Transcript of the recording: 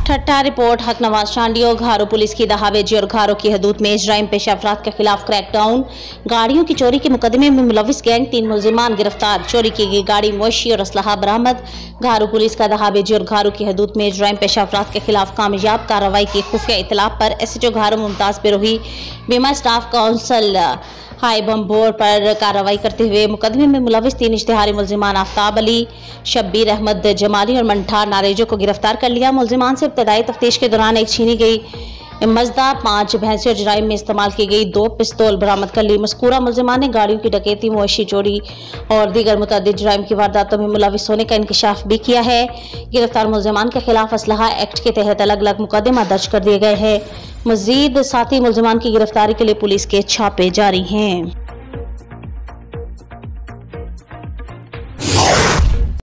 ठट्टा report हक नवाज चांडियो। घारो police की दहावेजी और घारो की हदूद में जराइम पेशा अफराद के खिलाफ क्रैकडाउन। गाड़ियों की चोरी के मुकदमे में मुलविस गैंग 3 मुलजिमान गिरफ्तार। चोरी की गई गाड़ी, मवेशी और असलहा बरामद। घारो पुलिस का दहावेजी और घारो की हदूद में जराइम पेशा अफराद के खिलाफ कामयाब कार्रवाई की खुफिया इतला पर SHO घारो मुमताज बिरोही बीमा स्टाफ काउंसिल हाई बम बोर्ड पर कार्रवाई करते हुए मुकदमे में मुलविस 3 इश्तिहारी मुलजिमान आफ्ताब अली, शब्बीर अहमद जमाली और मंठार नारेजो को गिरफ्तार कर लिया। मुलजिमान से इब्तदाई तफ्तीश के दौरान एक छीनी गई मजदा, 5 भैंसे और जराइम में इस्तेमाल की गई 2 पिस्तौल बरामद कर ली। मज़कूरा मुलजिमान ने गाड़ियों की डकैती, मवेशी चोरी और दीगर मुतअद्दिद जराइम की वारदातों में मुलविस होने का इंकशाफ भी किया है। गिरफ्तार मुलजिमान के खिलाफ असलहा एक्ट के तहत अलग अलग मुकदमा दर्ज कर दिए गए हैं। मजीद साथी मुलजिमान की गिरफ्तारी के लिए पुलिस के छापे जारी हैं।